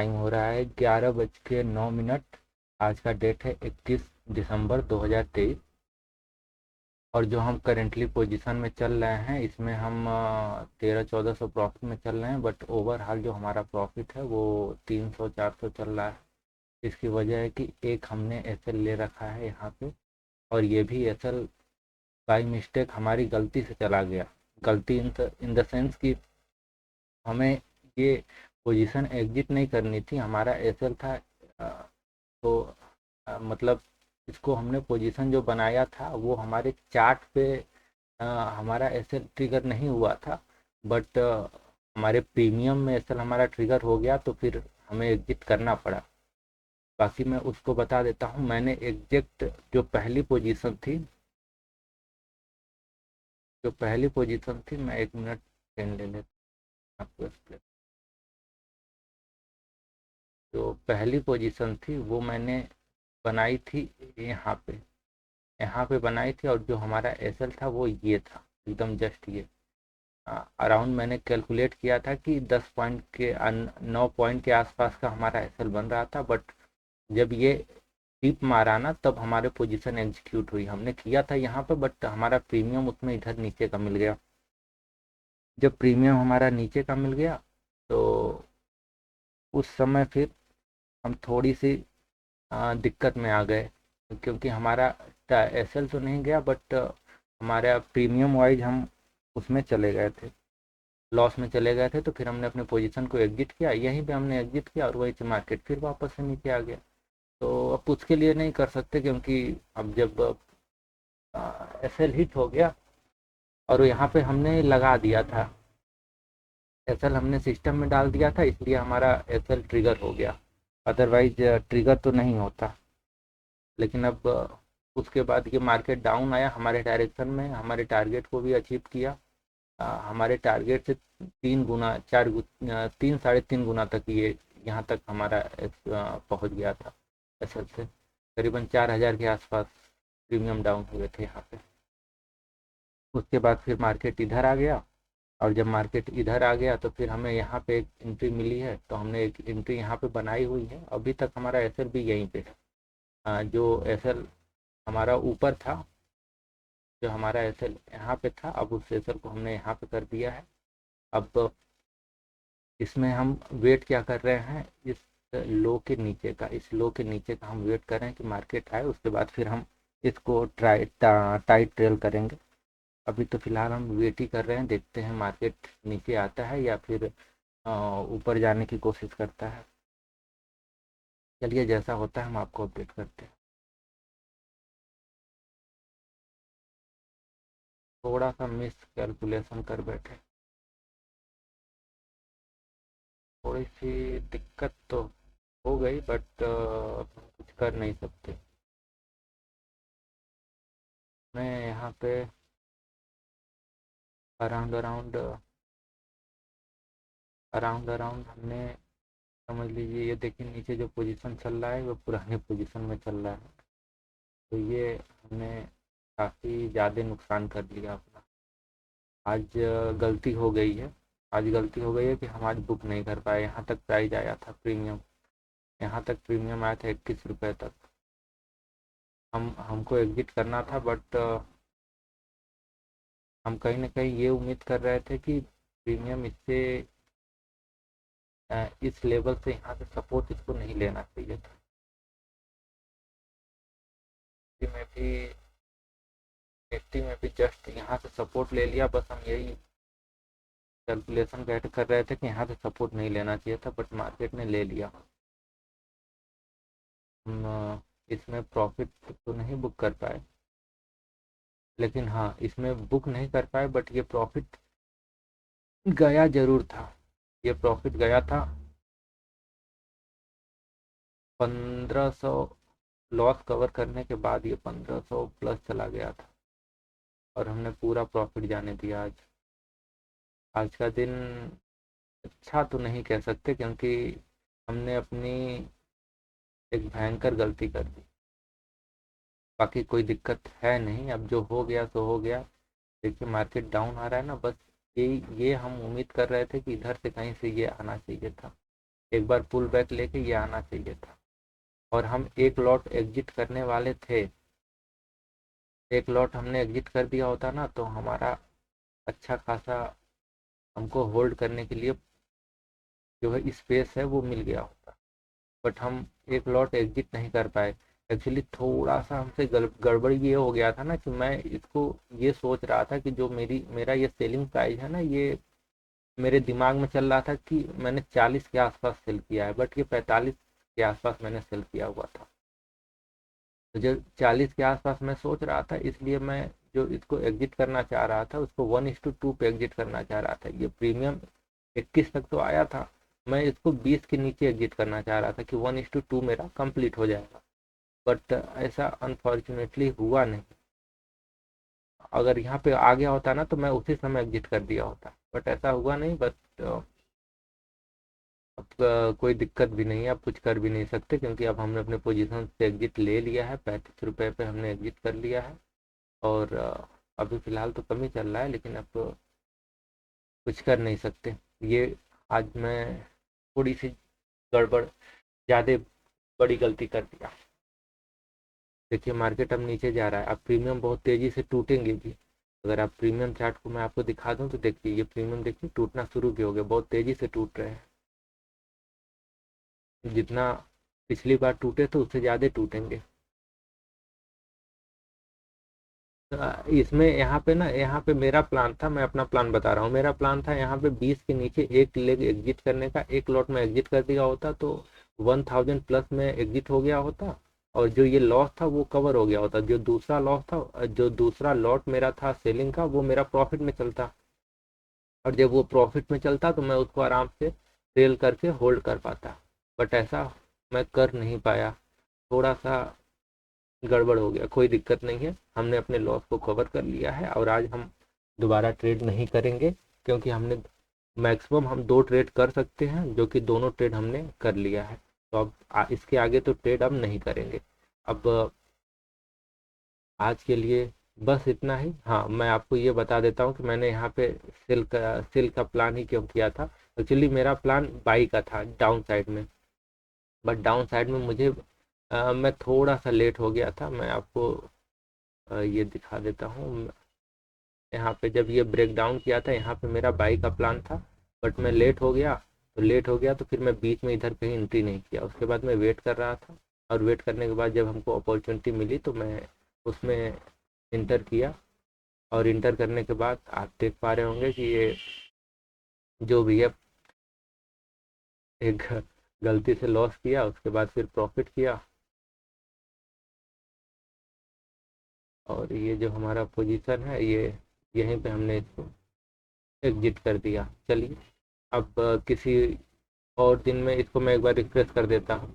Time हो रहा है 11:09। आज का डेट है 21 दिसंबर 2023। और जो हम करेंटली पोजीशन में चल रहे हैं इसमें हम 1300-1400 प्रॉफिट में चल रहे हैं, बट ओवरऑल जो हमारा प्रॉफिट है वो 300-400 चल रहा है। इसकी वजह है कि एक हमने एसएल ले रखा है यहाँ पे, और ये भी एसएल बाई मिस्टेक हमारी गलती से चला गया। गलती इन द सेंस कि हमें ये पोजीशन एग्जिट नहीं करनी थी, हमारा एसएल था। तो मतलब इसको हमने पोजीशन जो बनाया था वो हमारे चार्ट पे हमारा एसएल ट्रिगर नहीं हुआ था, बट हमारे प्रीमियम में एसएल हमारा ट्रिगर हो गया, तो फिर हमें एग्जिट करना पड़ा। बाकी मैं उसको बता देता हूँ। मैंने एग्जैक्ट जो पहली पोजीशन थी, मैं 1 मिनट पेन ले लेता हूँ आपको explain। जो पहली पोजीशन थी वो मैंने बनाई थी यहाँ पे यहाँ पे बनाई थी, और जो हमारा एसएल था वो ये था, एकदम जस्ट ये अराउंड मैंने कैलकुलेट किया था कि 9 पॉइंट के आसपास का हमारा एसएल बन रहा था। बट जब ये टिप मारा ना तब हमारे पोजीशन एग्जीक्यूट हुई। हमने किया था यहाँ पे, बट हमारा प्रीमियम उसमें इधर नीचे का मिल गया। जब प्रीमियम हमारा नीचे का मिल गया तो उस समय फिर हम थोड़ी सी दिक्कत में आ गए, क्योंकि हमारा एसएल तो नहीं गया, बट हमारा प्रीमियम वाइज हम उसमें चले गए थे, लॉस में चले गए थे। तो फिर हमने अपने पोजीशन को एग्जिट किया, यहीं पे हमने एग्जिट किया, और वहीं से मार्केट फिर वापस से नीचे आ गया। तो अब उसके लिए नहीं कर सकते, क्योंकि अब जब एसएल हिट हो गया और यहाँ पे हमने लगा दिया था, एसएल हमने सिस्टम में डाल दिया था, इसलिए हमारा एसएल ट्रिगर हो गया। अदरवाइज ट्रिगर तो नहीं होता। लेकिन अब उसके बाद ये मार्केट डाउन आया हमारे डायरेक्शन में, हमारे टारगेट को भी अचीव किया। हमारे टारगेट से 3 गुना 3 साढ़े 3 गुना तक ये यहाँ तक हमारा पहुँच गया था एसएल से। करीबन 4,000 के आसपास प्रीमियम डाउन हुए थे यहाँ पे। उसके बाद फिर मार्केट इधर आ गया, और जब मार्केट इधर आ गया तो फिर हमें यहाँ पे एक एंट्री मिली है, तो हमने एक एंट्री यहाँ पे बनाई हुई है। अभी तक हमारा एसएल भी यहीं पे है। जो एसएल हमारा ऊपर था, जो हमारा एसएल यहाँ पे था, अब उस एसएल को हमने यहाँ पे कर दिया है। अब इसमें हम वेट क्या कर रहे हैं, इस इस लो के नीचे का हम वेट कर रहे हैं कि मार्केट आए, उसके बाद फिर हम इसको टाइट ट्रेल करेंगे। अभी तो फिलहाल हम वेट ही कर रहे हैं, देखते हैं मार्केट नीचे आता है या फिर ऊपर जाने की कोशिश करता है। चलिए, जैसा होता है हम आपको अपडेट करते हैं। थोड़ा सा मिस कैलकुलेशन कर बैठे, थोड़ी सी दिक्कत तो हो गई, बट कुछ कर नहीं सकते। मैं यहाँ पे अराउंड अराउंड अराउंड अराउंड हमने, समझ लीजिए, ये देखिए नीचे जो पोजीशन चल रहा है वो पुराने पोजीशन में चल रहा है। तो ये हमने काफ़ी ज़्यादा नुकसान कर लिया अपना। आज गलती हो गई है। आज गलती हो गई है कि हम आज बुक नहीं कर पाए। यहाँ तक प्राइस आया था प्रीमियम, यहाँ तक प्रीमियम आया था 21 रुपये तक। हमको एग्जिट करना था, बट हम कहीं ना कहीं ये उम्मीद कर रहे थे कि प्रीमियम इससे इस लेवल से यहाँ से सपोर्ट इसको नहीं लेना चाहिए था। में भी निफ्टी में भी जस्ट यहाँ से सपोर्ट ले लिया। बस हम यही कैलकुलेशन बैठ कर रहे थे कि यहाँ से सपोर्ट नहीं लेना चाहिए था, बट मार्केट ने ले लिया। हम इसमें प्रॉफिट तो नहीं बुक कर पाए, लेकिन हाँ, इसमें बुक नहीं कर पाए, बट ये प्रॉफिट गया जरूर था। ये प्रॉफिट गया था 1500। लॉस कवर करने के बाद ये 1500 प्लस चला गया था, और हमने पूरा प्रॉफिट जाने दिया। आज आज का दिन अच्छा तो नहीं कह सकते, क्योंकि हमने अपनी एक भयंकर गलती कर दी। बाकी कोई दिक्कत है नहीं, अब जो हो गया सो हो गया। देखिए मार्केट डाउन आ रहा है ना, बस ये हम उम्मीद कर रहे थे कि इधर से कहीं से ये आना चाहिए था। एक बार पुल बैक लेके ये आना चाहिए था, और हम एक लॉट एग्जिट करने वाले थे। एक लॉट हमने एग्जिट कर दिया होता ना तो हमारा अच्छा खासा हमको होल्ड करने के लिए जो है स्पेस है वो मिल गया होता। बट हम एक लॉट एग्जिट नहीं कर पाए। एक्चुअली थोड़ा सा हमसे गड़बड़ ये हो गया था ना कि मैं इसको ये सोच रहा था कि जो मेरा ये सेलिंग प्राइस है ना, ये मेरे दिमाग में चल रहा था कि मैंने 40 के आसपास सेल किया है, बट ये 45 के आसपास मैंने सेल किया हुआ था। तो जो 40 के आसपास मैं सोच रहा था, इसलिए मैं जो इसको एग्जिट करना चाह रहा था उसको 1:2 पे एग्जिट करना चाह रहा था। ये प्रीमियम 21 तक तो आया था, मैं इसको 20 के नीचे एग्जिट करना चाह रहा था कि 1:2 मेरा कंप्लीट हो जाएगा। बट ऐसा अनफॉर्चुनेटली हुआ नहीं। अगर यहाँ पे आ गया होता ना तो मैं उसी समय एग्जिट कर दिया होता, बट ऐसा हुआ नहीं। बट अब कोई दिक्कत भी नहीं है, अब कुछ कर भी नहीं सकते, क्योंकि अब हमने अपने पोजीशन से एग्जिट ले लिया है। 35 रुपये पे हमने एग्जिट कर लिया है, और अभी फ़िलहाल तो कम ही चल रहा है, लेकिन अब कुछ कर नहीं सकते। ये आज मैं थोड़ी सी गड़बड़, ज़्यादा बड़ी गलती कर दिया। देखिए मार्केट अब नीचे जा रहा है, अब प्रीमियम बहुत तेज़ी से टूटेंगे भी। अगर आप प्रीमियम चार्ट को मैं आपको दिखा दूं तो देखिए, ये प्रीमियम देखिए टूटना शुरू भी हो गया, बहुत तेज़ी से टूट रहे हैं। जितना पिछली बार टूटे तो उससे ज़्यादा टूटेंगे। इसमें यहाँ पे ना, यहाँ पे मेरा प्लान था, मैं अपना प्लान बता रहा हूँ। मेरा प्लान था यहाँ पे 20 के नीचे एक लेग एग्जिट करने का। एक लॉट में एग्जिट कर दिया होता तो 1000 प्लस में एग्जिट हो गया होता, और जो ये लॉस था वो कवर हो गया होता। जो दूसरा लॉस था, जो दूसरा लॉट मेरा था सेलिंग का, वो मेरा प्रॉफिट में चलता, और जब वो प्रॉफिट में चलता तो मैं उसको आराम से सेल करके होल्ड कर पाता। बट ऐसा मैं कर नहीं पाया, थोड़ा सा गड़बड़ हो गया। कोई दिक्कत नहीं है, हमने अपने लॉस को कवर कर लिया है, और आज हम दोबारा ट्रेड नहीं करेंगे, क्योंकि हमने मैक्सिमम हम 2 ट्रेड कर सकते हैं, जो कि दोनों ट्रेड हमने कर लिया है। तो अब इसके आगे तो ट्रेड अब नहीं करेंगे। अब आज के लिए बस इतना ही। हाँ, मैं आपको ये बता देता हूँ कि मैंने यहाँ पे सेल का प्लान ही क्यों किया था। एक्चुअली मेरा प्लान बाई का था डाउन साइड में, बट डाउन साइड में मुझे मैं थोड़ा सा लेट हो गया था। मैं आपको ये दिखा देता हूँ। यहाँ पे जब ये ब्रेक डाउन किया था, यहाँ पे मेरा बाई का प्लान था, बट मैं लेट हो गया। तो लेट हो गया तो फिर मैं बीच में इधर कहीं एंट्री नहीं किया। उसके बाद मैं वेट कर रहा था, और वेट करने के बाद जब हमको अपॉर्चुनिटी मिली तो मैं उसमें इंटर किया। और इंटर करने के बाद आप देख पा रहे होंगे कि ये जो भी है, एक गलती से लॉस किया, उसके बाद फिर प्रॉफिट किया, और ये जो हमारा पोजीशन है ये यहीं पे हमने इसको एग्जिट कर दिया। चलिए, अब किसी और दिन में इसको मैं एक बार रिफ्रेश कर देता हूँ।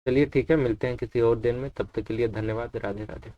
चलिए ठीक है, मिलते हैं किसी और दिन में, तब तक के लिए धन्यवाद। राधे राधे।